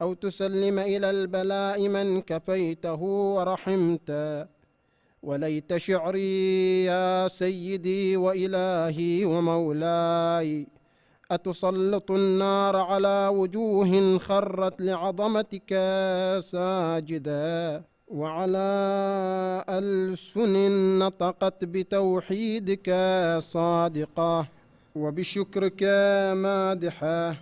أو تسلم إلى البلاء من كفيته ورحمته. وليت شعري يا سيدي وإلهي ومولاي، أتسلط النار على وجوه خرت لعظمتك ساجدا، وعلى ألسن نطقت بتوحيدك صادقة، وبشكرك مادحة،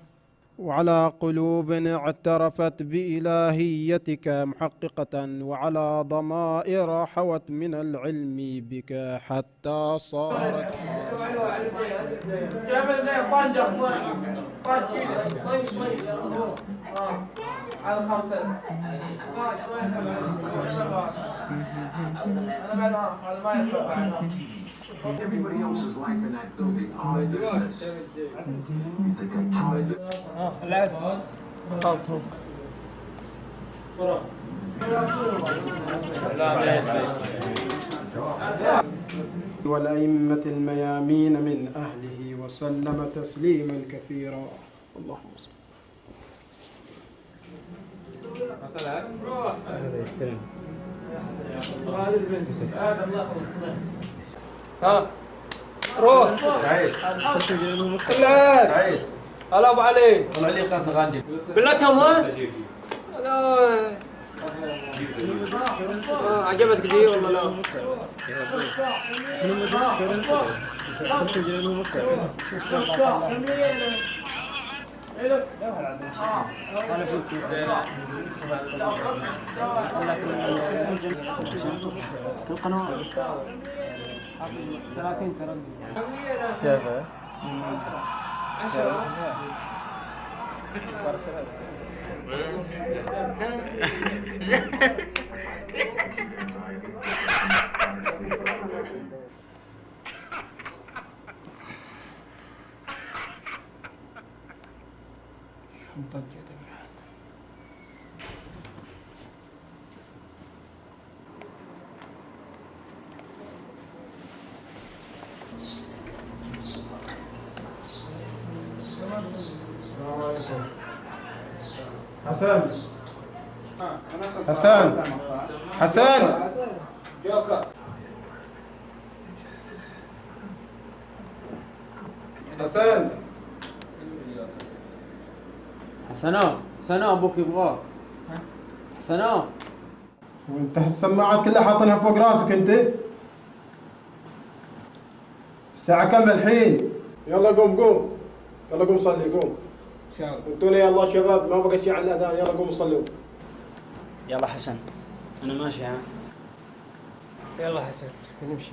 وعلى قلوب اعترفت بإلهيتك محققة، وعلى ضمائر حوت من العلم بك حتى صارت على الخمسة. أنا بعد على ما يتبع. Everybody else's life in that building are والأئمة الميامين من أهله وسلم تسليما كثيرا. اللهم صل. روح سعيد سعيد. هلا ابو علي. طلع لي خاف غاندي بلاتهم ها؟ لا عجبتك دي ولا لا؟ كل قنوات 30 ترى كيف حسن حسن حسن حسن حسنا ابوك يبغاك. حسنا وانت السماعات كلها حاطنها فوق راسك انت. الساعة كم الحين؟ يلا قوم قوم، يلا قوم صلي قوم. انتوني يلا شباب ما بقى شيء على الاذان، يلا قوموا صلوا. يلا حسن انا ماشي ها. يلا حسن نمشي.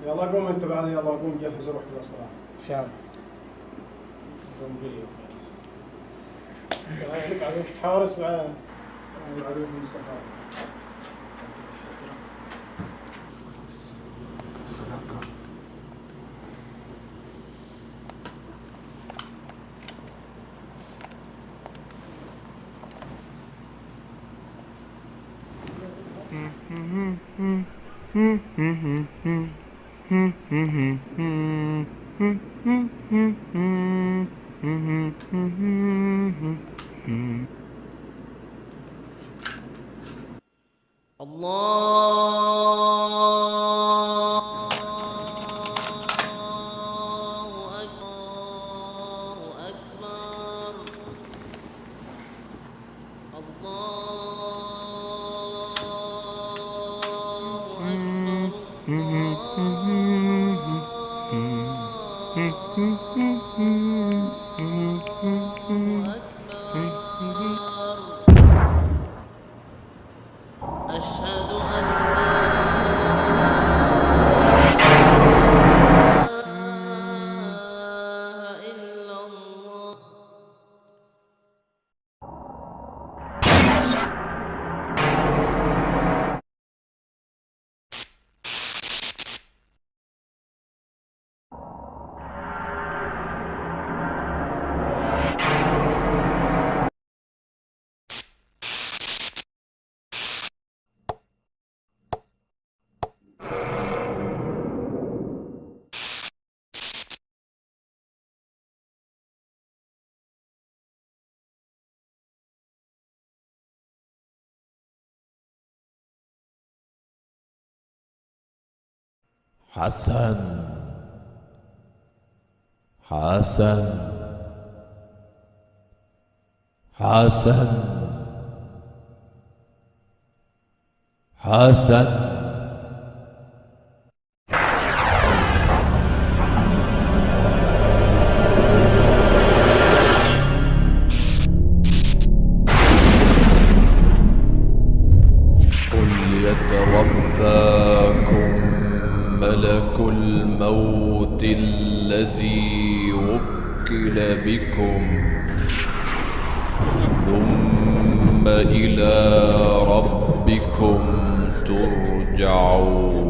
يلا قوم انت بعد، يلا قوم جهز روح للصلاة. ان شاء الله. قوم قليل. بعد وش تحارس بعد العلوم المصطفى. حسن حسن حسن حسن يتوفاكم ملك الموت الذي وكل بكم ثم إلى ربكم ترجعون.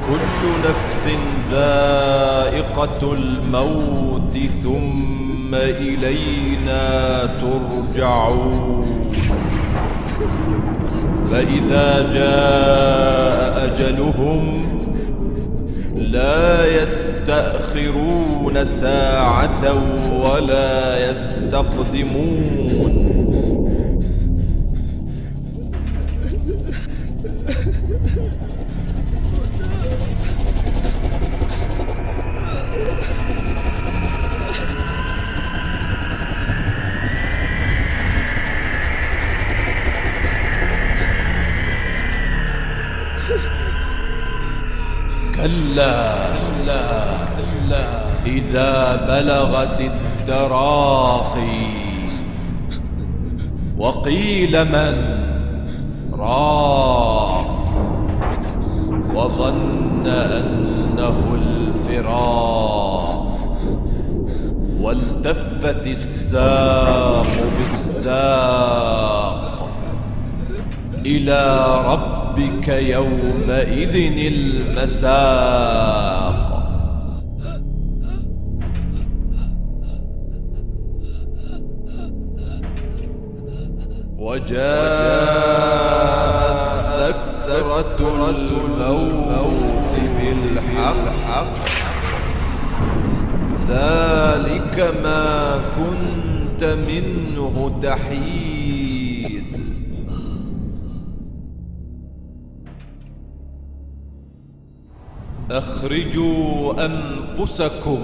كل نفس ذائقة الموت ثم إلينا ترجعون. فإذا جاء أجلهم لا يستأخرون ساعة ولا يستقدمون. كلا إذا بلغت التراقي وقيل من راق وظن أنه الفراق والتفت الساق بالساق إلى ربك يومئذ المساق. وجاءت سكرة الموت بالحق ذلك ما كنت منه تحيد. أخرجوا أنفسكم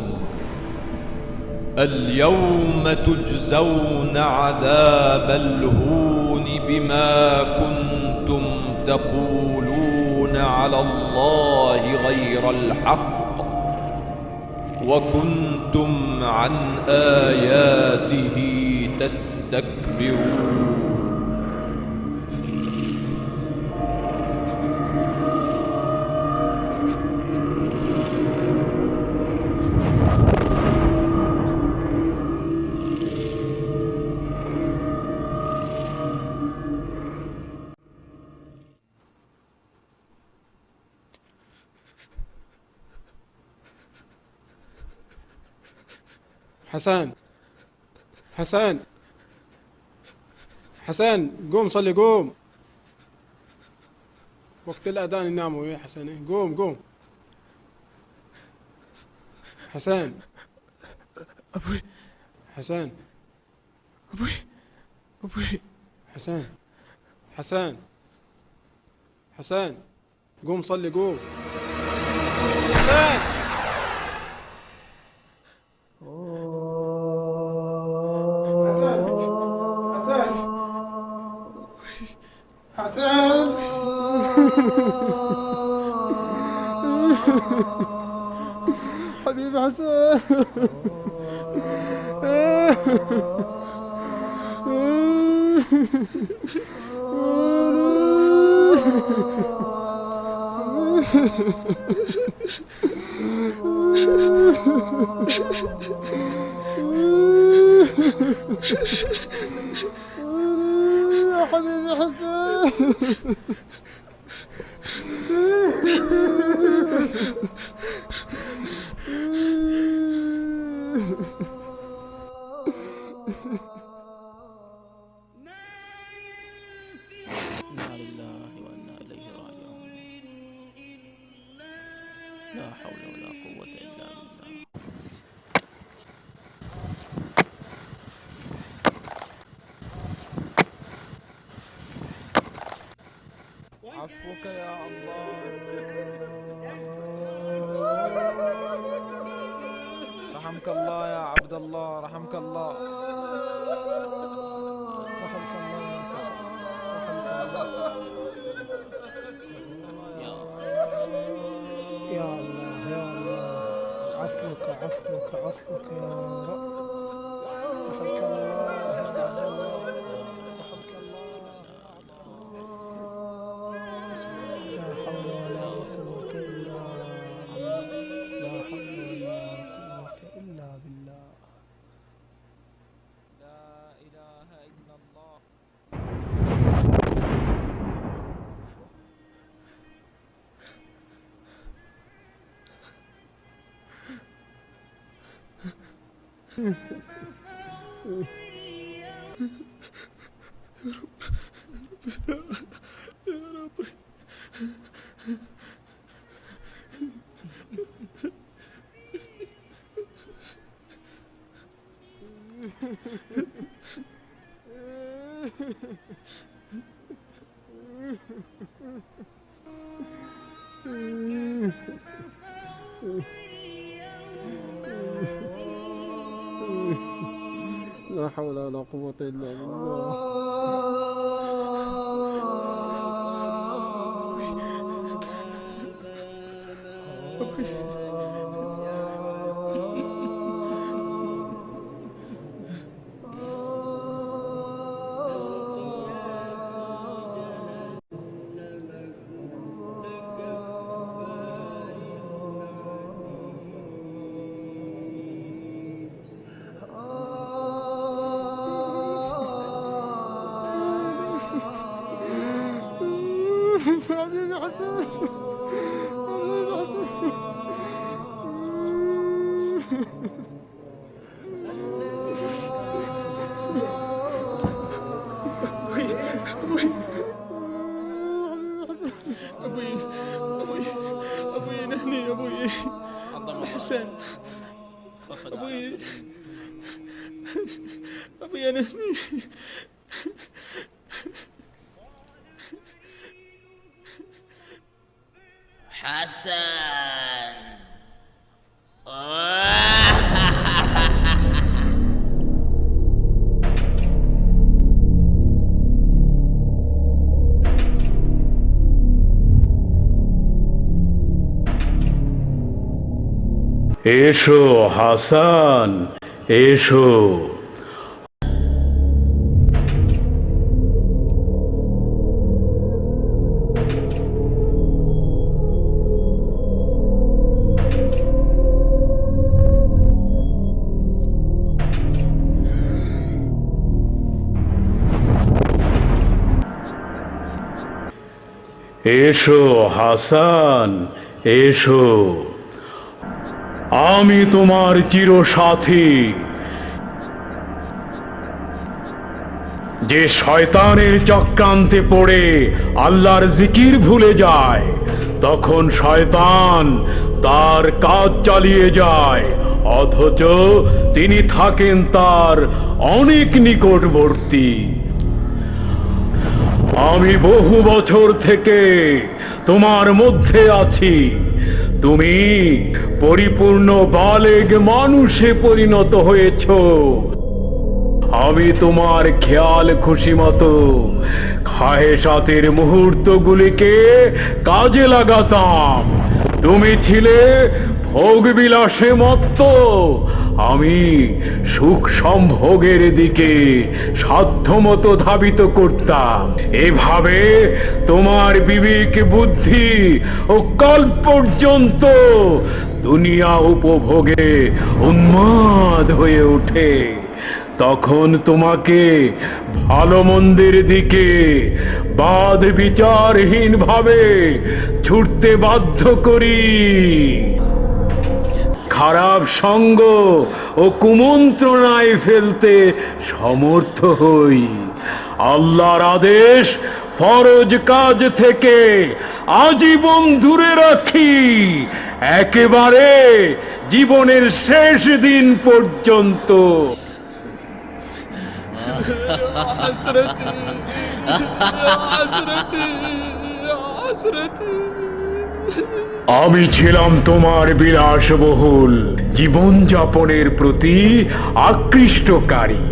اليوم تجزون عذاب الهون بما كنتم تقولون على الله غير الحق وكنتم عن آياته تستكبرون. حسن حسن حسن قوم صلي قوم، وقت الأذان يناموا يا حسن. قوم قوم حسن. أبوي حسن أبوي أبوي حسن حسن حسن قوم صلي قوم حسن. حسن حبيبي حسن. يا حبيبي حسن. إنا لله وإنا إليه راجعون. لا حول ولا قوة إلا بالله. عفوك يا الله. رحمك الله يا عبد الله، رحمك الله. رحمك الله يا حسن، يا الله يا الله. عفوك عفوك عفوك يا رب. رحمك الله يا عبد الله، رحمك الله. لا حول ولا قوة إلا بالله، لا حول ولا قوة إلا بالله. لا إله إلا الله. لا حول ولا قوة إلا بالله. حبيبي حسن، حبيبي حسن. أبوي نهني أبوي حسن. أبوي نهني. حسن. এসো হাসান, এসো। এসো হাসান, এসো। আমি তোমার চিরসাথী। যে শয়তানের চক্রান্তে পড়ে আল্লাহর জিকির ভুলে যায়, তখন শয়তান তার কাজ চালিয়ে যায়, অথচ তিনি থাকেন তার অনেক নিকটবর্তী। আমি বহু বছর থেকে তোমার মধ্যে আছি। তুমি পরিপূর্ণ বালেগ মানুষে পরিণত হয়েছ। আমি তোমার খেয়াল খুশি মতো খাহেসাতের মুহূর্তগুলিকে কাজে লাগাতাম। তুমি ছিলে ভোগ বিলাসে মত্ত, আমি সুখ সম্ভোগের দিকে সাধ্যমতো ধাবিত করতাম। এভাবে তোমার বিবেক বুদ্ধি ও কাল পর্যন্ত দুনিয়া উপভোগে উন্মাদ হয়ে ওঠে। তখন তোমাকে ভালো মন্দের দিকে বাদ বিচারহীন ভাবে ছুটতে বাধ্য করি। খারাপ সঙ্গ ও কুমন্ত্রণায় ফেলতে সমর্থ হই। আল্লাহর আদেশ ফরজ কাজ থেকে আজীবন দূরে রাখি, একেবারে জীবনের শেষ দিন পর্যন্ত। حسرتي حسرتي حسرتي আমি ছিলাম তোমার বিলাসবহুল জীবনযাপনের প্রতি আকৃষ্টকারী।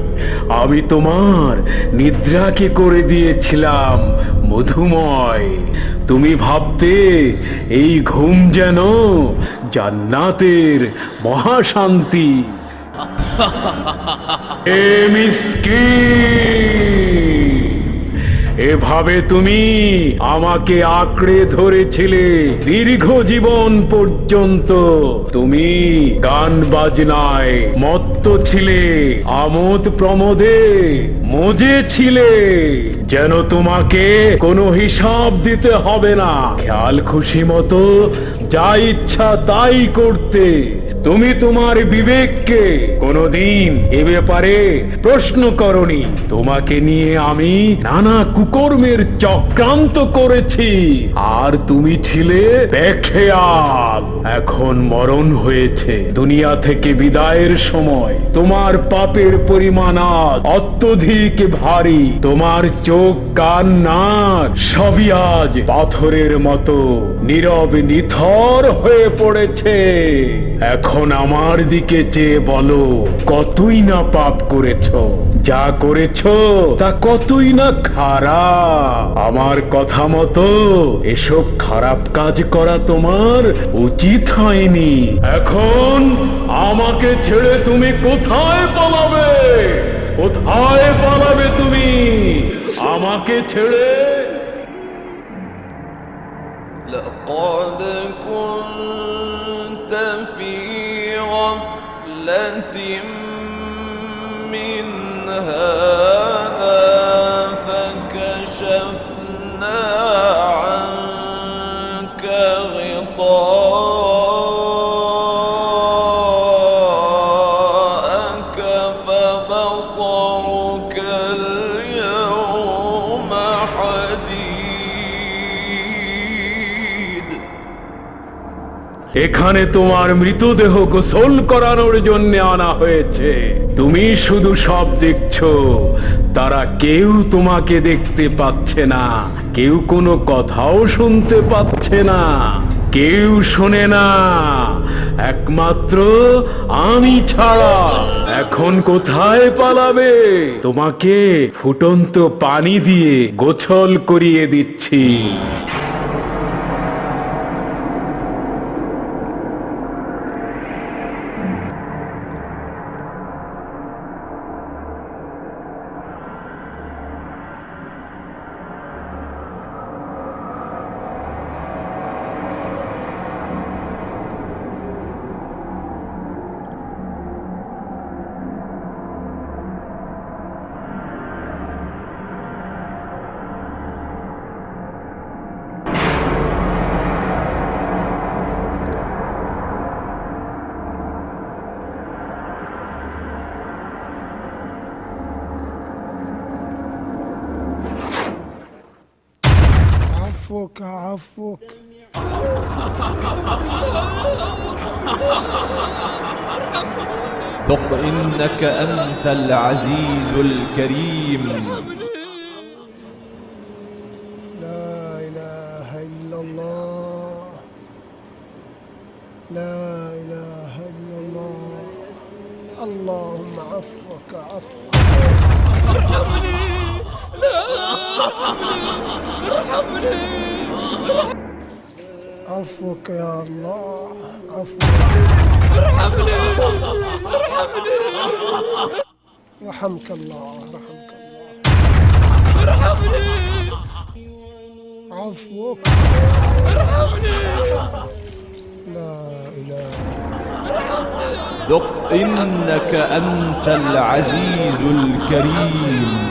আমি তোমার নিদ্রাকে করে দিয়েছিলাম মধুময়। তুমি ভাবতে এই ঘুম যেন জান্নাতের মহাশান্তি। হে মিসকিন, এভাবে তুমি আমাকে আঁকড়ে ধরেছিলে দীর্ঘ জীবন পর্যন্ত। তুমি গান বাজনায় মত্ত ছিলে, আমোদ প্রমোদে মজে ছিলে, যেন তোমাকে কোনো হিসাব দিতে হবে না, খেয়াল খুশি মতো যা ইচ্ছা তাই করতে। তুমি তোমার বিবেককে কোনোদিন এ ব্যাপারে প্রশ্ন করনি। তোমাকে নিয়ে আমি নানা কুকর্মের চক্রান্ত করেছি, আর তুমি ছিলে বেখেয়াল। এখন মরণ হয়েছে, দুনিয়া থেকে বিদায়ের সময় তোমার পাপের পরিমাণ আজ অত্যধিক ভারী। তোমার চোখ, কান, নাক সবই আজ পাথরের মতো নীরব নিথর হয়ে পড়েছে। এখন আমার দিকে চেয়ে বলো, কতই না পাপ করেছো, যা করেছো তা কতই না খারাপ। আমার কথা মতো এসব খারাপ কাজ করা তোমার উচিত হয়নি। এখন আমাকে ছেড়ে তুমি কোথায় পালাবে? কোথায় পালাবে তুমি আমাকে ছেড়ে? لقد كنت في غفلة من هذا فكشفنا عنك غطاءك فبصرك اليوم حديد। এখানে তোমার মৃতদেহ গোসল করানোর জন্য আনা হয়েছে। তুমি শুধু সব দেখছো, তারা কেউ তোমাকে দেখতে পাচ্ছে না, কেউ কোনো কথাও শুনতে পাচ্ছে না, কেউ শোনে না, একমাত্র আমি ছাড়া। এখন কোথায় পালাবে? তোমাকে ফুটন্ত পানি দিয়ে গোসল করিয়ে দিচ্ছি। عفوك عفوك. ذق إنك أنت العزيز الكريم. لا إله إلا الله، لا إله إلا الله. اللهم عفوك عفوك. ارحمني، لا ارحمني. عفوك يا الله، عفوك. ارحمني ارحمني رحمك الله، رحمك الله. ارحمني عفوك. ارحمني. لا إله. ذق إنك أنت العزيز الكريم.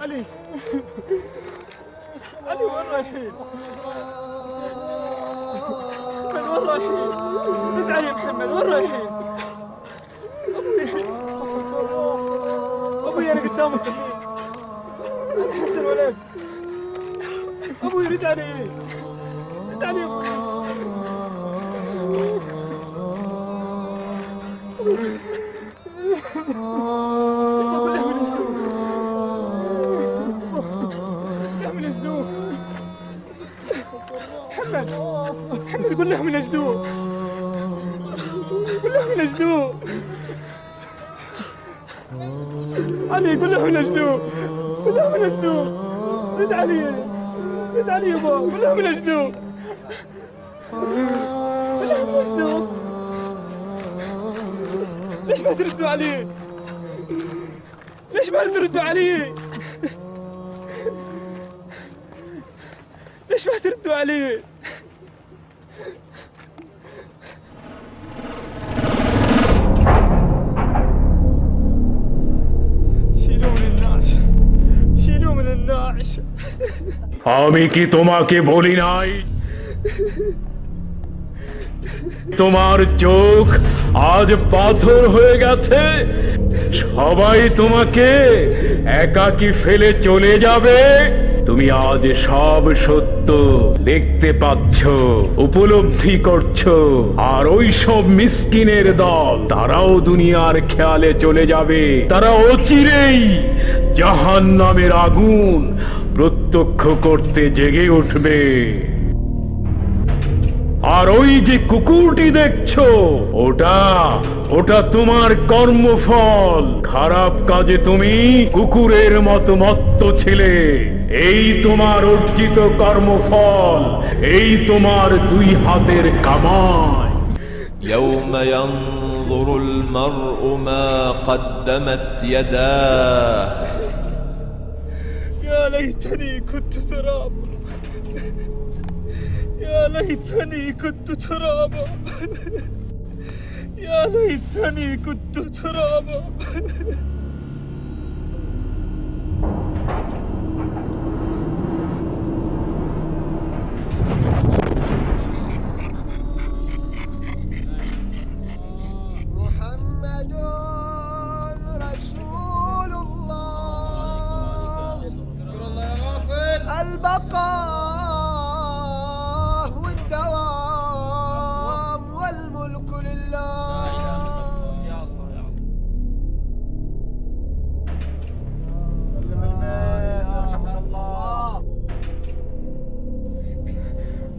علي علي وين رايحين؟ محمد وين رايحين؟ رد علي محمد وين رايحين؟ ابوي انا قدامك الحين. الحسن ولد ابوي رد علي رد علي ابوي. قول له من جدوه من جدوه محمد محمد قول له من جدوه قول له من جدوه علي قول له من جدوه قول له من جدوه رد علي رد علي يابا قول له من جدوه قول له من جدوه. ليش ما تردوا عليه؟ ليش ما تردوا عليه؟ ليش ما تردوا عليه؟ شيلوه من النعش شيلوه من النعش. আমি কি তোমাকে বলি নাই তোমার চোখ আজ পাথর হয়ে গেছে। সবাই তোমাকে একাকী ফেলে চলে যাবে। তুমি আজ সব সত্য দেখতে পাচ্ছ, উপলব্ধি করছো। আর ওই সব মিসকিনের দল, তারাও দুনিয়ার খেয়ালে চলে যাবে। তারা অচিরেই জাহান্নামের আগুন প্রত্যক্ষ করতে জেগে উঠবে। আর ওই যে কুকুরটি দেখছো, ওটা তোমার কর্মফল। খারাপ কাজে তুমি কুকুরের মতো মত্ত ছিলে। এই তোমার অর্জিত কর্মফল, এই তোমার দুই হাতের কামাই। يوم ينظر المرء ما قدمت يداه يا ليتني كنت ترابا، يا ليتني كنت ترابا، يا ليتني كنت ترابا. محمد رسول الله، البقاء والدوام والملك لله.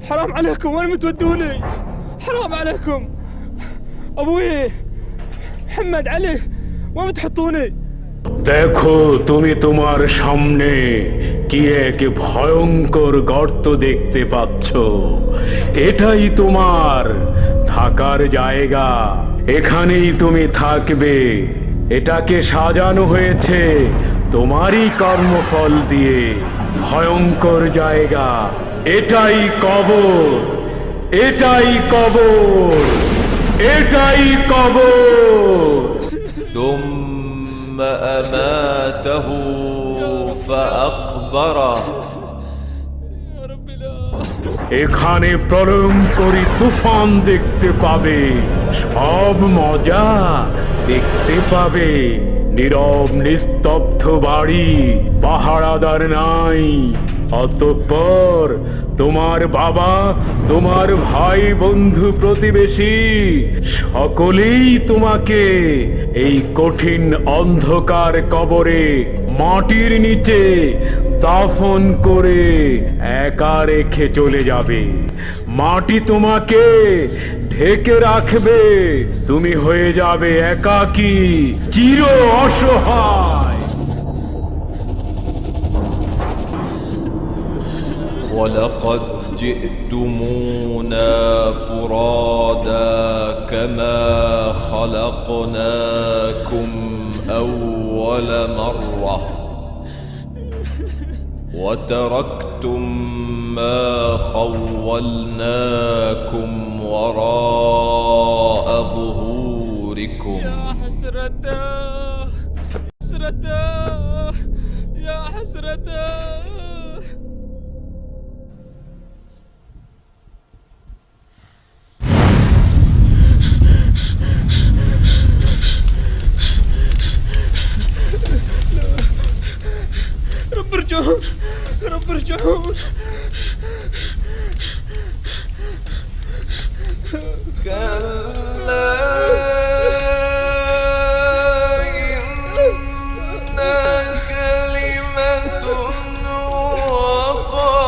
حرام عليكم، وين متودوني؟ حرام عليكم. ابوي محمد علي، وين بتحطوني؟ দেখো, তুমি তোমার সামনে কি এক ভয়ঙ্কর গর্ত দেখতে পাচ্ছ। এটাই তোমার থাকার জায়গা। এখানেই তুমি থাকবে। এটাকে সাজানো হয়েছে তোমারই কর্মফল দিয়ে। ভয়ঙ্কর জায়গা, এটাই কবর, এটাই কবর, এটাই কবর। ثم أماته فأقبره يا رب لا. এখানে প্রলয়ঙ্করী তুফান দেখতে পাবে, সব মজা দেখতে পাবে। নীরব নিস্তব্ধ বাড়ি, পাহারাদার নাই। অতঃপর তোমার বাবা, তোমার ভাই, বন্ধু, প্রতিবেশী সকলেই তোমাকে এই কঠিন অন্ধকার কবরে মাটির নিচে দাফন করে একা রেখে চলে যাবে। মাটি তোমাকে ঢেকে রাখবে। তুমি হয়ে যাবে একাকী, চির অসহায়। ولقد جئتمونا فرادا كما خلقناكم أول مرة وتركتم ما خولناكم وراء ظهوركم. يا حسرته، حسرته، يا حسرته. رب ارجعون، رب ارجعون. كلا إن كلمة وقائلها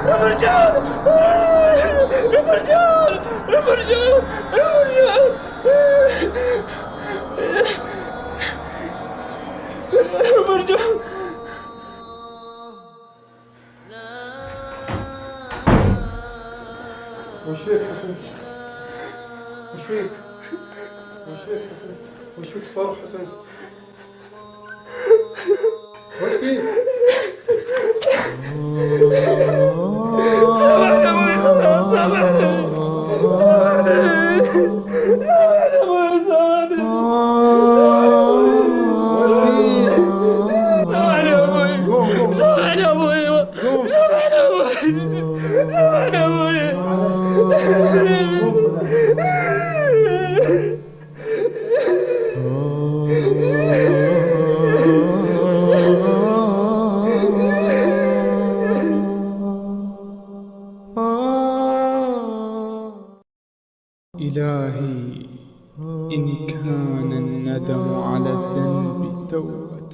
ومن ورائهم برزخ إلى يوم يبعثون. صار حسين؟ وش فيه؟ سامحني يا ابوي، خلاص سامحني سامحني سامحني ابوي، سامحني وش فيه؟ سامحني يا ابوي، قوم سامحني يا ابوي، قوم سامحني يا ابوي، سامحني يا ابوي. إلهي إن كان الندم على الذنب توبة.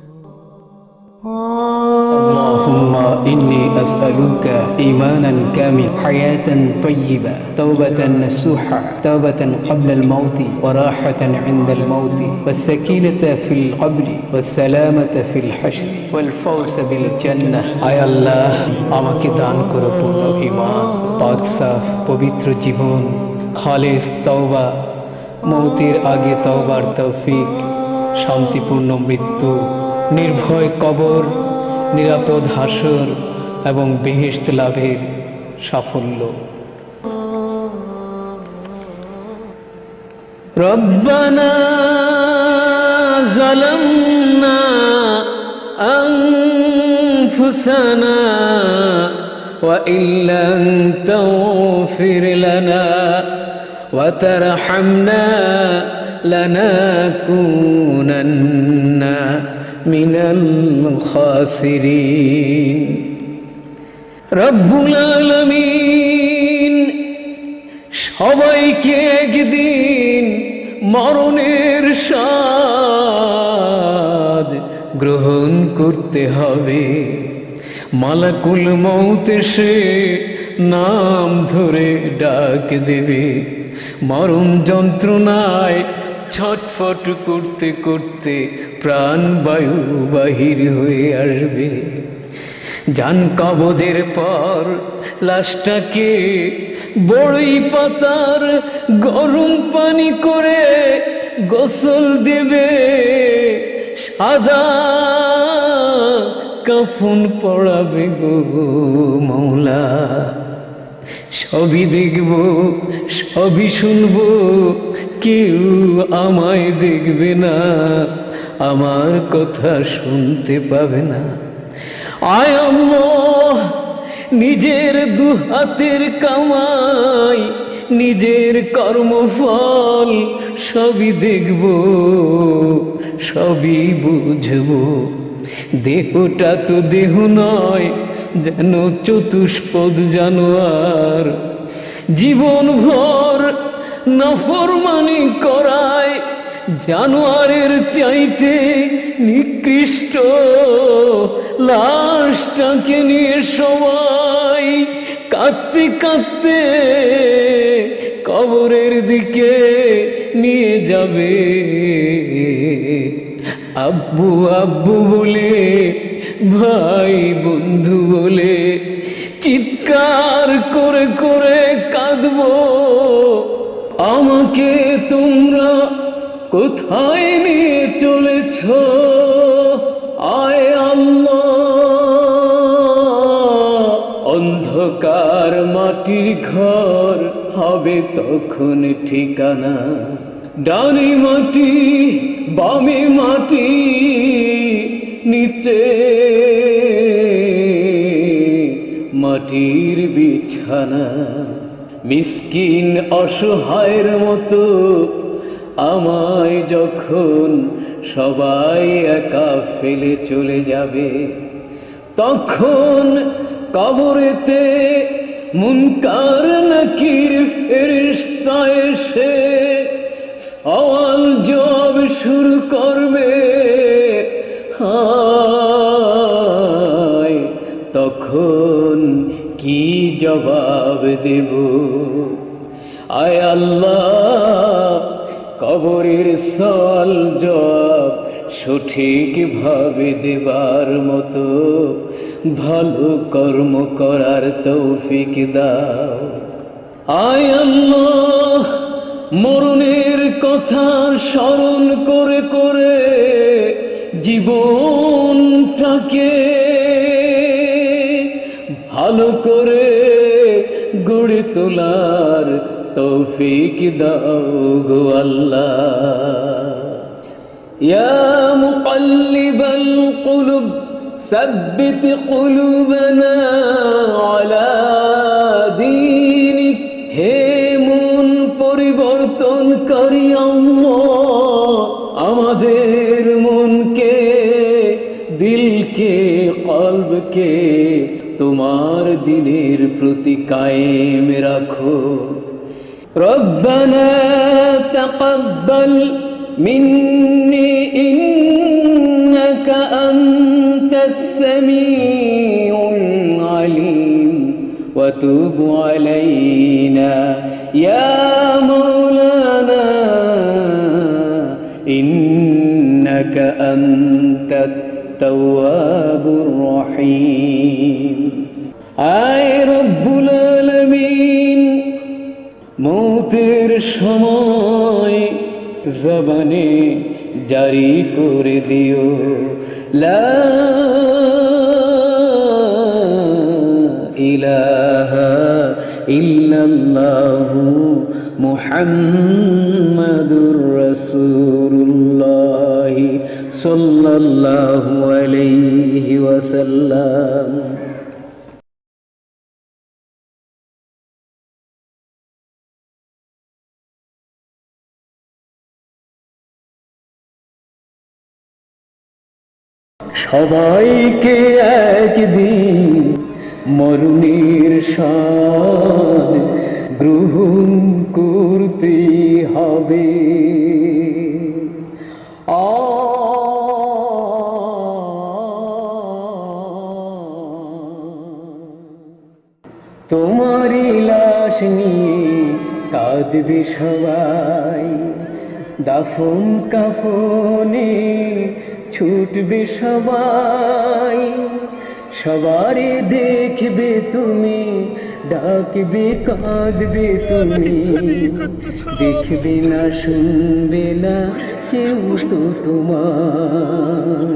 اللهم إني أسألك إيمانا كامل، حياة طيبة، توبة نصوحة، توبة قبل الموت وراحة عند الموت، والسكينة في القبر والسلامة في الحشر والفوز بالجنة। আয় আল্লাহ, আমাকে দান করো পূর্ণ ঈমান, পাক সাফ পবিত্র জীবন, খালিস তওবা, মৌতের আগে তওবার তৌফিক, শান্তিপূর্ণ মৃত্যু, নির্ভয় কবর, নিরাপদ হাসর এবং বেহেশত লাভের সাফল্য। রব্বানা যালামনা আনফুসানা ওয়া ইল্লাম তাগফির লানা ওয়া তারহামনা লানাকুনান্না মিনাল খাসিরিন। রব্বুল আলামিন সবাইকে একদিন মরণের স্বাদ গ্রহণ করতে হবে। মালাকুল মউত এসে নাম ধরে ডাক দেবে, মরণ যন্ত্রণায় ছটফট করতে করতে প্রাণ বায়ু বাহির হয়ে আসবে। জান কবজের পর লাশটাকে বড়ই পাতার গরম পানি করে গোসল দেবে, সাদা কাফন পরাবে গো মৌলা। সবই দেখব, সবই শুনব, কেউ আমায় দেখবে না, আমার কথা শুনতে পাবে না। আয় আল্লাহ, নিজের দু হাতের কামাই, নিজের কর্মফল সবই দেখব, সবই বুঝব। দেহটা তো দেহ নয়, যেন চতুষ্পদ জানোয়ার, জীবন ভর নাফরমানি করায়। জানোয়ারের চাইতে নিকৃষ্ট লাশটাকে নিয়ে সবাই কাঁদতে কাঁদতে কবরের দিকে নিয়ে যাবে। আব্বু আব্বু বলে, ভাই বন্ধু বলে চিৎকার করে করে কাঁদবো। আমাকে তোমরা কোথায় নিয়ে চলেছ? আয় আল্লাহ, অন্ধকার মাটির ঘর হবে তখন ঠিকানা। ডানে মাটি, বামে মাটি, নিচে মাটির বিছানা। মিসকিন অসহায়ের মতো আমায় যখন সবাই একা ফেলে চলে যাবে, তখন কবরেতে মুনকার নাকির ফেরেশতা এসে সওয়াল জবাব শুরু করবে। হায়, তখন কি জবাব দেব? আয় আল্লাহ, কবরের সওয়াল জবাব সঠিকভাবে দেবার মতো ভালো কর্ম করার তৌফিক দাও। আয় আল্লাহ, মরণের কথা স্মরণ করে করে জীবনটাকে ভালো করে গড়ে তোলার তৌফিক দাও গো আল্লাহ। ইয়া মুকাল্লিবাল কুলুব সাব্বিত কুলুবানা আলা দীনিক। হে মন পরিবর্তনকারী আল্লাহ, আমাদের মনকে, দিলকে, কলবকে তোমার দিনের প্রতি কায়েম রাখো। রব্বানা তাকাব্বাল মিন্নি ইন্নাকা আনতাস সামিউল আলিম ওয়া তুব আলাইনা ইয়া মাওলানা ইন্নাকা আনতাত তাওয়াবুর রহিম। আয় রব্বুল আলামিন, মৌতের সময় জবানে জারি করে দিও লা ইলাহা ইল্লাল্লাহু মুহাম্মাদুর রাসূলুল্লাহ সাল্লাল্লাহু আলাইহি ওয়াসাল্লাম। সবাইকে একদিন মরণের স্বাদ গ্রহণ করতে হবে। তোমারই লাশ নিয়ে কাঁদবে সবাই, দাফন কাফনে ছুটবে সবাই। সবারে দেখবে তুমি, ডাকবে কাঁদবে তুমি, দেখবে না শুনবে না কেউ তো তোমার।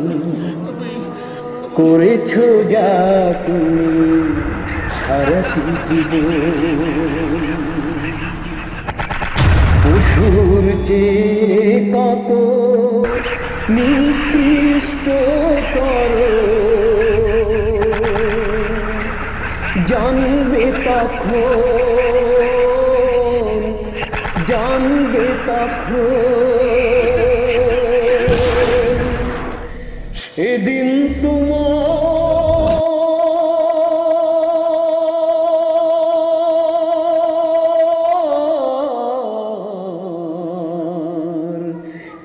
করেছো যা তুমি সারাটি জীবন, পশুর চেয়ে কত নিকৃষ্টতর, জানবে তখন, জানবে তখন সেদিন তোমার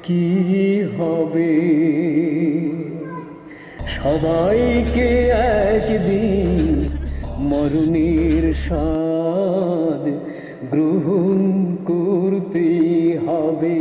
কি হবে। সবাইকে একদিন মরণের স্বাদ গ্রহণ করতে হবে।